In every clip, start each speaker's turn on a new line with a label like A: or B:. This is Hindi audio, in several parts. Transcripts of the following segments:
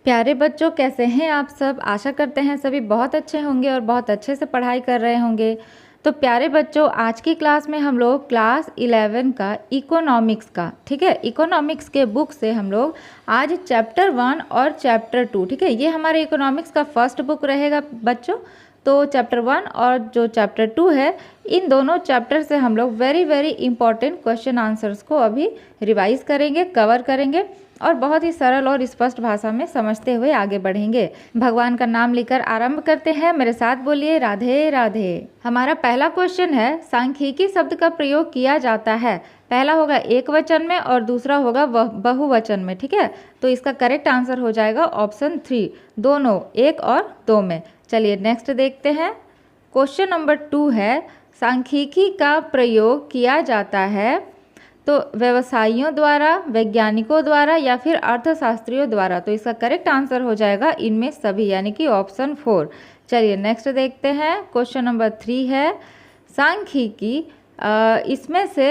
A: प्यारे बच्चों, कैसे हैं आप सब। आशा करते हैं सभी बहुत अच्छे होंगे और बहुत अच्छे से पढ़ाई कर रहे होंगे। तो प्यारे बच्चों, आज की क्लास में हम लोग क्लास 11 का इकोनॉमिक्स का, ठीक है, इकोनॉमिक्स के बुक से हम लोग आज चैप्टर 1 और चैप्टर 2, ठीक है, ये हमारे इकोनॉमिक्स का फर्स्ट बुक रहेगा बच्चों। तो चैप्टर 1 और जो चैप्टर 2 है, इन दोनों चैप्टर से हम लोग very very important question answers को अभी रिवाइज करेंगे, कवर करेंगे और बहुत ही सरल और स्पष्ट भाषा में समझते हुए आगे बढ़ेंगे। भगवान का नाम लेकर आरंभ करते हैं। मेरे साथ बोलिए राधे राधे। हमारा पहला क्वेश्चन है, सांख्यिकी शब्द का प्रयोग किया जाता है। पहला होगा एक वचन में और दूसरा होगा बहुवचन में, ठीक है। तो इसका करेक्ट आंसर हो जाएगा ऑप्शन 3, दोनों, एक और दो में। चलिए नेक्स्ट देखते हैं। क्वेश्चन नंबर 2 है, सांख्यिकी का प्रयोग किया जाता है तो व्यवसायियों द्वारा, वैज्ञानिकों द्वारा या फिर अर्थशास्त्रियों द्वारा। तो इसका करेक्ट आंसर हो जाएगा इनमें सभी, यानी कि ऑप्शन 4। चलिए नेक्स्ट देखते हैं। क्वेश्चन नंबर 3 है, सांख्यिकी इसमें से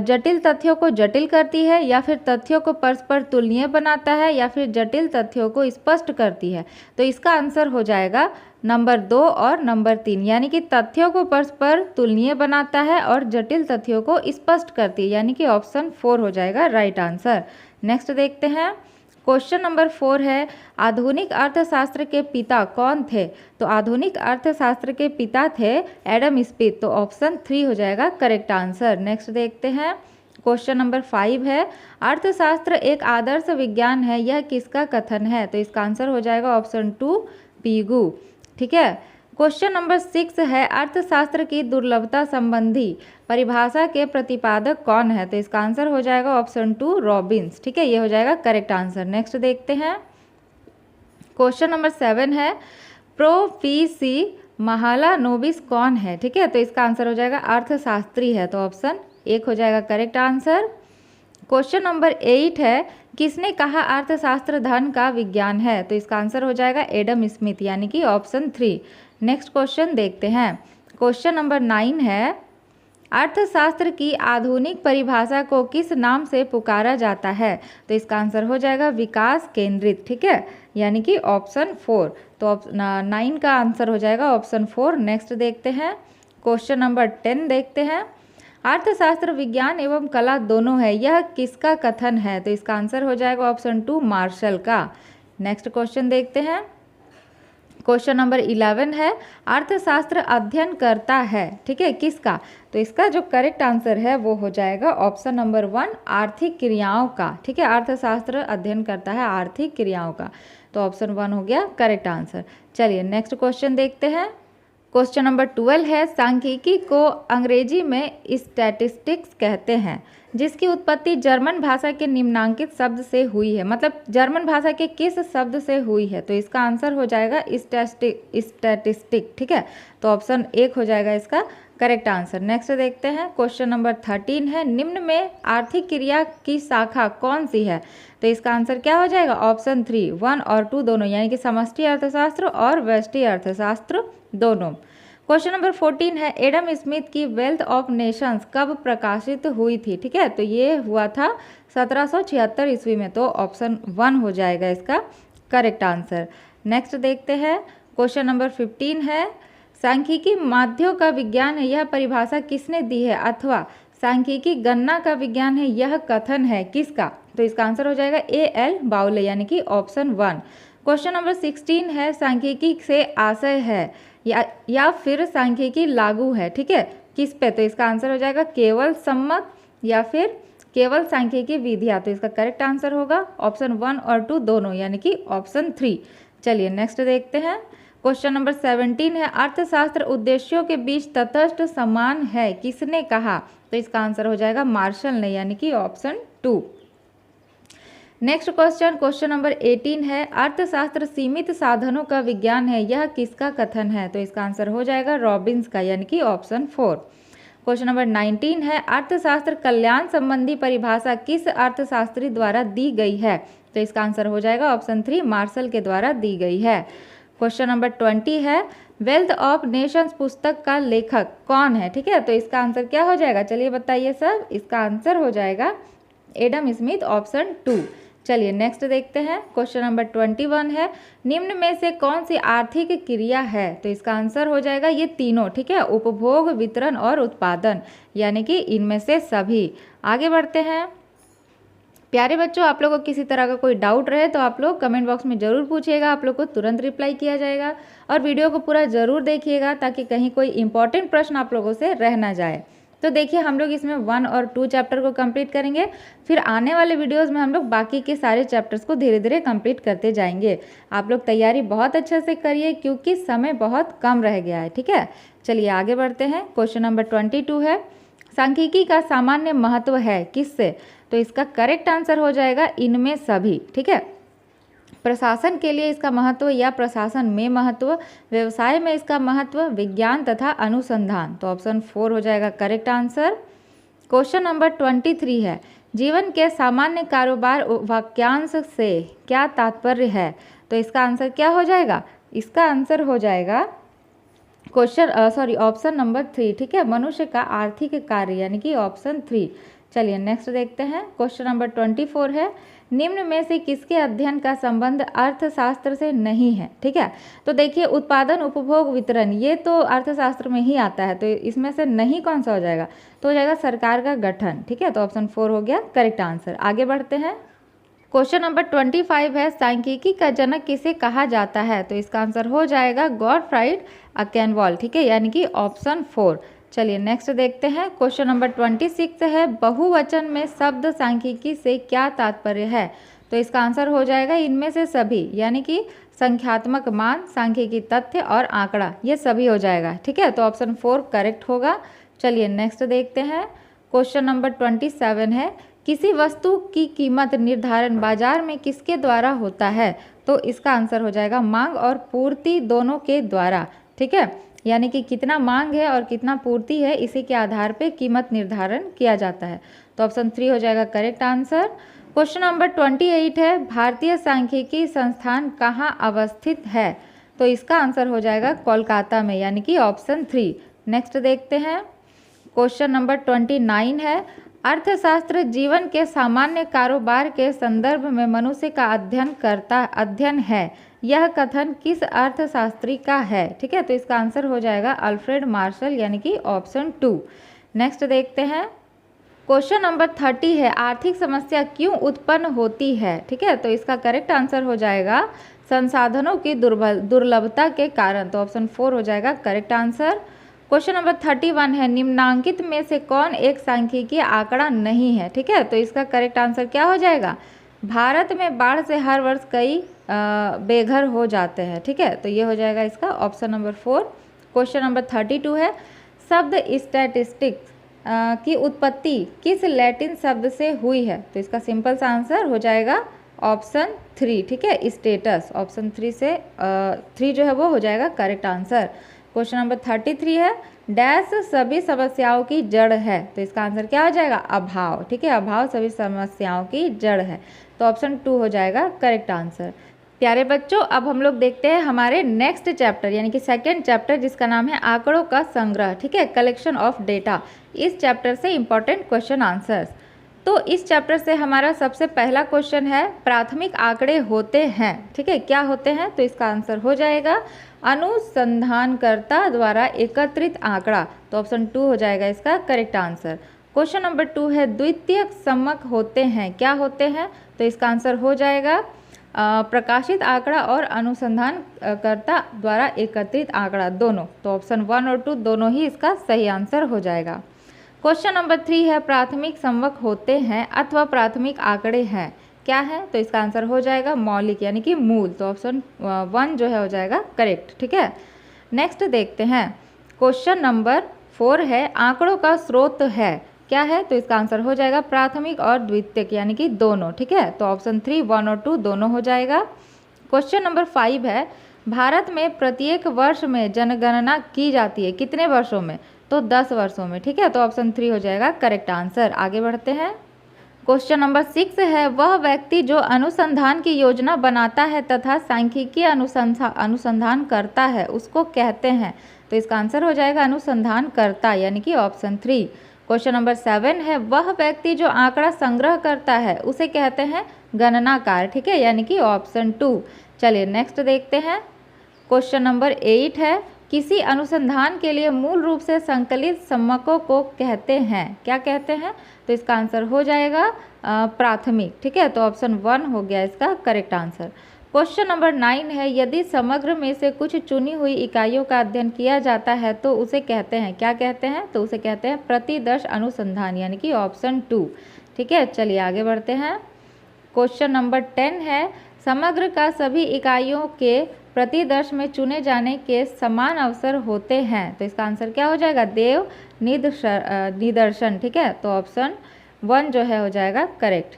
A: जटिल तथ्यों को जटिल करती है या फिर तथ्यों को परस्पर तुलनीय बनाता है या फिर जटिल तथ्यों को स्पष्ट करती है। तो इसका आंसर हो जाएगा नंबर 2 और नंबर 3, यानी कि तथ्यों को परस्पर तुलनीय बनाता है और जटिल तथ्यों को स्पष्ट करती है, यानी कि ऑप्शन 4 हो जाएगा राइट आंसर। नेक्स्ट देखते हैं। क्वेश्चन नंबर 4 है, आधुनिक अर्थशास्त्र के पिता कौन थे। तो आधुनिक अर्थशास्त्र के पिता थे एडम स्मिथ। तो ऑप्शन 3 हो जाएगा करेक्ट आंसर। नेक्स्ट देखते हैं। क्वेश्चन नंबर 5 है, अर्थशास्त्र एक आदर्श विज्ञान है, यह किसका कथन है। तो इसका आंसर हो जाएगा ऑप्शन 2 पीगू, ठीक है। क्वेश्चन नंबर 6 है, अर्थशास्त्र की दुर्लभता संबंधी परिभाषा के प्रतिपादक कौन है। तो इसका आंसर हो जाएगा ऑप्शन 2 रॉबिन्स, ठीक है, ये हो जाएगा करेक्ट आंसर। नेक्स्ट देखते हैं। क्वेश्चन नंबर 7 है, प्रोफीसी महालानोबिस कौन है, ठीक है। तो इसका आंसर हो जाएगा अर्थशास्त्री है, तो ऑप्शन 1 हो जाएगा करेक्ट आंसर। क्वेश्चन नंबर 8 है, किसने कहा अर्थशास्त्र धन का विज्ञान है। तो इसका आंसर हो जाएगा एडम स्मिथ, यानी कि ऑप्शन 3। नेक्स्ट क्वेश्चन देखते हैं। क्वेश्चन नंबर 9 है, अर्थशास्त्र की आधुनिक परिभाषा को किस नाम से पुकारा जाता है। तो इसका आंसर हो जाएगा विकास केंद्रित, ठीक है, यानी कि ऑप्शन 4। तो 9 का आंसर हो जाएगा ऑप्शन 4। नेक्स्ट देखते हैं। क्वेश्चन नंबर 10 देखते हैं, अर्थशास्त्र विज्ञान एवं कला दोनों है, यह किसका कथन है। तो इसका आंसर हो जाएगा ऑप्शन 2 मार्शल का। नेक्स्ट क्वेश्चन देखते हैं। क्वेश्चन नंबर 11 है, अर्थशास्त्र अध्ययन करता है, ठीक है, किसका। तो इसका जो करेक्ट आंसर है वो हो जाएगा ऑप्शन नंबर 1 आर्थिक क्रियाओं का, ठीक है। अर्थशास्त्र अध्ययन करता है आर्थिक क्रियाओं का, तो ऑप्शन 1 हो गया करेक्ट आंसर। चलिए नेक्स्ट क्वेश्चन देखते हैं। क्वेश्चन नंबर 12 है, सांख्यिकी को अंग्रेजी में स्टैटिस्टिक्स कहते हैं, जिसकी उत्पत्ति जर्मन भाषा के निम्नांकित शब्द से हुई है। मतलब जर्मन भाषा के किस शब्द से हुई है। तो इसका आंसर हो जाएगा स्टैटिस्टिक, ठीक है। तो ऑप्शन 1 हो जाएगा इसका करेक्ट आंसर। नेक्स्ट देखते हैं। क्वेश्चन नंबर 13 है, निम्न में आर्थिक क्रिया की शाखा कौन सी है। तो इसका आंसर क्या हो जाएगा ऑप्शन 3 1 और 2 दोनों, यानी कि समष्टि अर्थशास्त्र और व्यष्टि अर्थशास्त्र दोनों। क्वेश्चन नंबर 14 है, एडम स्मिथ की वेल्थ ऑफ नेशंस कब प्रकाशित हुई थी, ठीक है। तो ये हुआ था 1776 ईस्वी में, तो ऑप्शन 1 हो जाएगा इसका करेक्ट आंसर। नेक्स्ट देखते हैं। क्वेश्चन नंबर 15 है, सांख्यिकी माध्यों का विज्ञान है, यह परिभाषा किसने दी है, अथवा सांख्यिकी गणना का विज्ञान है, यह कथन है किसका। तो इसका आंसर हो जाएगा A.L. बाउले, यानी कि ऑप्शन 1। क्वेश्चन नंबर 16 है, सांख्यिकी से आशय है या फिर सांख्यिकी लागू है, ठीक है, किस पे। तो इसका आंसर हो जाएगा केवल सम्मत या फिर केवल सांख्यिकी विधियां। तो इसका करेक्ट आंसर होगा ऑप्शन 1 और 2 दोनों, यानी कि ऑप्शन 3। चलिए नेक्स्ट देखते हैं। क्वेश्चन नंबर 17 है, अर्थशास्त्र उद्देश्यों के बीच तटस्थ समान है, किसने कहा। तो इसका आंसर हो जाएगा मार्शल ने, यानी कि ऑप्शन 2। नेक्स्ट क्वेश्चन नंबर 18 है, अर्थशास्त्र सीमित साधनों का विज्ञान है, यह किसका कथन है। तो इसका आंसर हो जाएगा रॉबिन्स का, यानी कि ऑप्शन 4। क्वेश्चन नंबर 19 है, अर्थशास्त्र कल्याण संबंधी परिभाषा किस अर्थशास्त्री द्वारा दी गई है। तो इसका आंसर हो जाएगा ऑप्शन 3 मार्शल के द्वारा दी गई है। क्वेश्चन नंबर 20 है, वेल्थ ऑफ नेशंस पुस्तक का लेखक कौन है, ठीक है। तो इसका आंसर क्या हो जाएगा, चलिए बताइए सब। इसका आंसर हो जाएगा एडम स्मिथ, ऑप्शन 2। चलिए नेक्स्ट देखते हैं। क्वेश्चन नंबर 21 है, निम्न में से कौन सी आर्थिक क्रिया है? तो इसका आंसर हो जाएगा ये तीनों, ठीक है, उपभोग, वितरण और उत्पादन, यानी कि इनमें से सभी। आगे बढ़ते हैं। प्यारे बच्चों, आप लोगों को किसी तरह का कोई डाउट रहे तो आप लोग कमेंट बॉक्स में ज़रूर पूछिएगा, आप लोग को तुरंत रिप्लाई किया जाएगा। और वीडियो को पूरा ज़रूर देखिएगा ताकि कहीं कोई इंपॉर्टेंट प्रश्न आप लोगों से रह ना जाए। तो देखिए, हम लोग इसमें 1 और 2 चैप्टर को कंप्लीट करेंगे, फिर आने वाले वीडियोस में हम लोग बाकी के सारे चैप्टर्स को धीरे धीरे कंप्लीट करते जाएंगे। आप लोग तैयारी बहुत अच्छे से करिए क्योंकि समय बहुत कम रह गया है, ठीक है। चलिए आगे बढ़ते हैं। क्वेश्चन नंबर 22 है, सांख्यिकी का सामान्य महत्व है किससे? तो इसका करेक्ट आंसर हो जाएगा इनमें सभी, ठीक है। प्रशासन के लिए इसका महत्व या प्रशासन में महत्व, व्यवसाय में इसका महत्व, विज्ञान तथा अनुसंधान, तो ऑप्शन 4 हो जाएगा करेक्ट आंसर। क्वेश्चन नंबर 23 है, जीवन के सामान्य कारोबार वाक्यांश से क्या तात्पर्य है? तो इसका आंसर क्या हो जाएगा? इसका आंसर हो जाएगा ऑप्शन नंबर 3, ठीक है, मनुष्य का आर्थिक कार्य, यानी कि ऑप्शन 3। चलिए नेक्स्ट देखते हैं। क्वेश्चन नंबर 24 है, निम्न में से किसके अध्ययन का संबंध अर्थशास्त्र से नहीं है? ठीक है, तो देखिए, उत्पादन, उपभोग, वितरण, ये तो अर्थशास्त्र में ही आता है, तो इसमें से नहीं कौन सा हो जाएगा? तो हो जाएगा सरकार का गठन, ठीक है, तो ऑप्शन 4 हो गया करेक्ट आंसर। आगे बढ़ते हैं। क्वेश्चन नंबर 25 है, सांख्यिकी का जनक किसे कहा जाता है? तो इसका आंसर हो जाएगा गॉटफ्राइड अकेनवॉल, ठीक है, यानी कि ऑप्शन 4। चलिए नेक्स्ट देखते हैं। क्वेश्चन नंबर 26 है, बहुवचन में शब्द सांख्यिकी से क्या तात्पर्य है? तो इसका आंसर हो जाएगा इनमें से सभी, यानी कि संख्यात्मक मान, सांख्यिकी तथ्य और आंकड़ा, ये सभी हो जाएगा, ठीक है, तो ऑप्शन 4 करेक्ट होगा। चलिए नेक्स्ट देखते हैं। क्वेश्चन नंबर 27 है, किसी वस्तु की कीमत निर्धारण बाजार में किसके द्वारा होता है? तो इसका आंसर हो जाएगा मांग और पूर्ति दोनों के द्वारा, ठीक है, यानी कि कितना मांग है और कितना पूर्ति है, इसी के आधार पे कीमत निर्धारण किया जाता है, तो ऑप्शन 3 हो जाएगा करेक्ट आंसर। क्वेश्चन नंबर 28 है, भारतीय सांख्यिकी संस्थान कहाँ अवस्थित है? तो इसका आंसर हो जाएगा कोलकाता में, यानी कि ऑप्शन 3। नेक्स्ट देखते हैं। क्वेश्चन नंबर 29 है, अर्थशास्त्र जीवन के सामान्य कारोबार के संदर्भ में मनुष्य का अध्ययन है, यह कथन किस अर्थशास्त्री का है? ठीक है, तो इसका आंसर हो जाएगा अल्फ्रेड मार्शल, यानी कि ऑप्शन 2। नेक्स्ट देखते हैं। क्वेश्चन नंबर 30 है, आर्थिक समस्या क्यों उत्पन्न होती है? ठीक है, तो इसका करेक्ट आंसर हो जाएगा संसाधनों की दुर्लभता के कारण, तो ऑप्शन 4 हो जाएगा करेक्ट आंसर। क्वेश्चन नंबर 31 है, निम्नांकित में से कौन एक सांख्यिकीय आंकड़ा नहीं है? ठीक है, तो इसका करेक्ट आंसर क्या हो जाएगा? भारत में बाढ़ से हर वर्ष कई बेघर हो जाते हैं। ठीक है, तो ये हो जाएगा इसका ऑप्शन नंबर 4। क्वेश्चन नंबर 32 है, शब्द स्टैटिस्टिक्स की उत्पत्ति किस लैटिन शब्द से हुई है? तो इसका सिंपल सा आंसर हो जाएगा ऑप्शन 3। ठीक है, स्टेटस, ऑप्शन 3 से 3 जो है वो हो जाएगा करेक्ट आंसर। क्वेश्चन नंबर 33 है, डैश सभी समस्याओं की जड़ है? तो इसका आंसर क्या हो जाएगा? अभाव। ठीक है, अभाव सभी समस्याओं की जड़ है, तो ऑप्शन 2 हो जाएगा करेक्ट आंसर। प्यारे बच्चों, अब हम लोग देखते हैं हमारे नेक्स्ट चैप्टर यानी कि सेकेंड चैप्टर, जिसका नाम है आंकड़ों का संग्रह। ठीक है, कलेक्शन ऑफ डेटा। इस चैप्टर से इंपॉर्टेंट क्वेश्चन आंसर्स। तो इस चैप्टर से हमारा सबसे पहला क्वेश्चन है, प्राथमिक आंकड़े होते हैं। ठीक है, क्या होते हैं? तो इसका आंसर हो जाएगा अनुसंधानकर्ता द्वारा एकत्रित आंकड़ा, तो ऑप्शन 2 हो जाएगा इसका करेक्ट आंसर। क्वेश्चन नंबर 2 है, द्वितीयक सम्मक होते हैं, क्या होते हैं? तो इसका आंसर हो जाएगा प्रकाशित आंकड़ा और अनुसंधानकर्ता द्वारा एकत्रित आंकड़ा, दोनों, तो ऑप्शन 1 और 2 दोनों ही इसका सही आंसर हो जाएगा। क्वेश्चन नंबर 3 है, प्राथमिक सम्मक होते हैं अथवा प्राथमिक आंकड़े हैं, क्या है? तो इसका आंसर हो जाएगा मौलिक यानी कि मूल, तो ऑप्शन 1 जो है हो जाएगा करेक्ट। ठीक है, नेक्स्ट देखते हैं। क्वेश्चन नंबर 4 है, आंकड़ों का स्रोत है, क्या है? तो इसका आंसर हो जाएगा प्राथमिक और द्वितीयक यानी कि दोनों। ठीक है, तो ऑप्शन 3, 1 और 2 दोनों हो जाएगा। क्वेश्चन नंबर 5 है, भारत में प्रत्येक वर्ष में जनगणना की जाती है, कितने वर्षों में? तो 10 वर्षों में। ठीक है, तो ऑप्शन 3 हो जाएगा करेक्ट आंसर। आगे बढ़ते हैं। क्वेश्चन नंबर 6 है, वह व्यक्ति जो अनुसंधान की योजना बनाता है तथा सांख्यिकीय अनुसंधान करता है उसको कहते हैं? तो इसका आंसर हो जाएगा अनुसंधानकर्ता यानी कि ऑप्शन 3। क्वेश्चन नंबर 7 है, वह व्यक्ति जो आंकड़ा संग्रह करता है उसे कहते हैं गणनाकार, ठीक है, यानी कि ऑप्शन 2। चलिए नेक्स्ट देखते हैं। क्वेश्चन नंबर 8 है, किसी अनुसंधान के लिए मूल रूप से संकलित सम्मकों को कहते हैं, क्या कहते हैं? तो इसका आंसर हो जाएगा प्राथमिक, ठीक है, तो ऑप्शन 1 हो गया इसका करेक्ट आंसर। क्वेश्चन नंबर 9 है, यदि समग्र में से कुछ चुनी हुई इकाइयों का अध्ययन किया जाता है तो उसे कहते हैं, क्या कहते हैं? तो उसे कहते हैं प्रतिदर्श अनुसंधान, यानी कि ऑप्शन 2, ठीक है। चलिए आगे बढ़ते हैं। क्वेश्चन नंबर 10 है, समग्र का सभी इकाइयों के प्रतिदर्श में चुने जाने के समान अवसर होते हैं, तो इसका आंसर क्या हो जाएगा? देव निदर्शन, ठीक है, तो ऑप्शन 1 जो है हो जाएगा करेक्ट।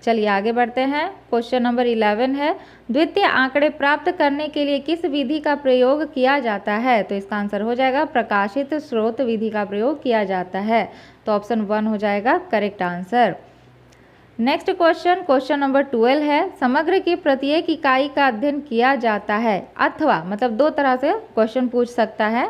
A: चलिए आगे बढ़ते हैं। क्वेश्चन नंबर 11 है, द्वितीय आंकड़े प्राप्त करने के लिए किस विधि का प्रयोग किया जाता है? तो इसका आंसर हो जाएगा प्रकाशित स्रोत विधि का प्रयोग किया जाता है, तो ऑप्शन 1 हो जाएगा correct answer. Next question number 12 है, समग्र की प्रत्येक इकाई का अध्ययन किया जाता है अथवा, मतलब दो तरह से क्वेश्चन पूछ सकता है,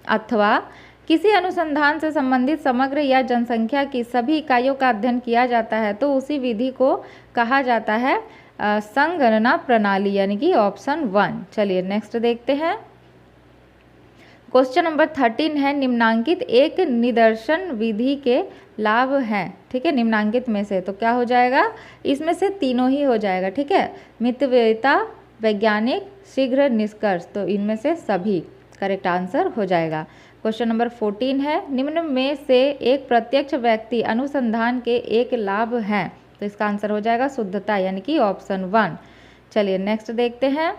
A: अथवा किसी अनुसंधान से संबंधित समग्र या जनसंख्या की सभी इकाइयों का अध्ययन किया जाता है तो उसी विधि को कहा जाता है संगणना प्रणाली, यानी कि ऑप्शन 1। चलिए नेक्स्ट देखते हैं। क्वेश्चन नंबर 13 है, निम्नांकित एक निदर्शन विधि के लाभ हैं, ठीक है, निम्नांकित में से, तो क्या हो जाएगा? इसमें से तीनों ही हो जाएगा, ठीक है, मितव्ययिता, वैज्ञानिक, शीघ्र निष्कर्ष, तो इनमें से सभी करेक्ट आंसर हो जाएगा। क्वेश्चन नंबर 14 है, निम्न में से एक प्रत्यक्ष व्यक्ति अनुसंधान के एक लाभ हैं, तो इसका आंसर हो जाएगा शुद्धता, यानी कि ऑप्शन 1। चलिए नेक्स्ट देखते हैं।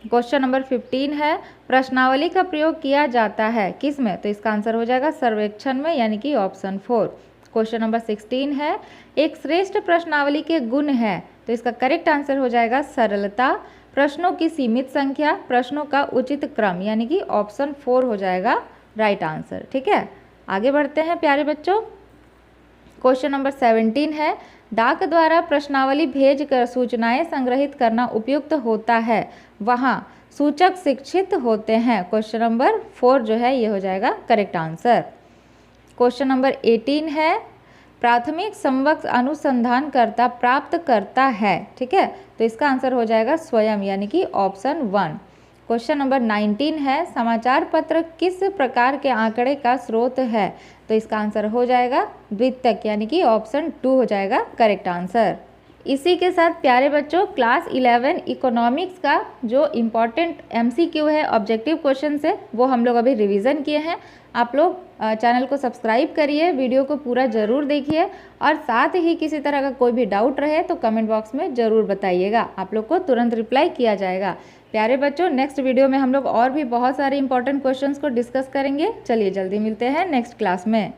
A: क्वेश्चन नंबर 15 है, प्रश्नावली का प्रयोग किया जाता है किस में? तो इसका आंसर हो जाएगा सर्वेक्षण में, यानी कि ऑप्शन 4। क्वेश्चन नंबर 16 है, एक श्रेष्ठ प्रश्नावली के गुण है, तो इसका करेक्ट आंसर हो जाएगा सरलता, प्रश्नों की सीमित संख्या, प्रश्नों का उचित क्रम, यानी कि ऑप्शन 4 हो जाएगा राइट आंसर, ठीक है। आगे बढ़ते हैं प्यारे बच्चों। क्वेश्चन नंबर 17 है, डाक द्वारा प्रश्नावली भेजकर सूचनाएं संग्रहित करना उपयुक्त होता है, वहाँ सूचक शिक्षित होते हैं। क्वेश्चन नंबर 4 जो है ये हो जाएगा करेक्ट आंसर। क्वेश्चन नंबर 18 है, प्राथमिक समकक्ष अनुसंधानकर्ता प्राप्त करता है, ठीक है, तो इसका आंसर हो जाएगा स्वयं, यानी कि ऑप्शन 1। क्वेश्चन नंबर 19 है, समाचार पत्र किस प्रकार के आंकड़े का स्रोत है? तो इसका आंसर हो जाएगा द्वितक, यानी कि ऑप्शन 2 हो जाएगा करेक्ट आंसर। इसी के साथ प्यारे बच्चों क्लास 11 इकोनॉमिक्स का जो इम्पॉर्टेंट MCQ है, ऑब्जेक्टिव क्वेश्चन है, वो हम लोग अभी रिवीजन किए हैं। आप लोग चैनल को सब्सक्राइब करिए, वीडियो को पूरा ज़रूर देखिए, और साथ ही किसी तरह का कोई भी डाउट रहे तो कमेंट बॉक्स में ज़रूर बताइएगा, आप लोग को तुरंत रिप्लाई किया जाएगा। प्यारे बच्चों नेक्स्ट वीडियो में हम लोग और भी बहुत सारे इंपॉर्टेंट क्वेश्चंस को डिस्कस करेंगे। चलिए जल्दी मिलते हैं नेक्स्ट क्लास में।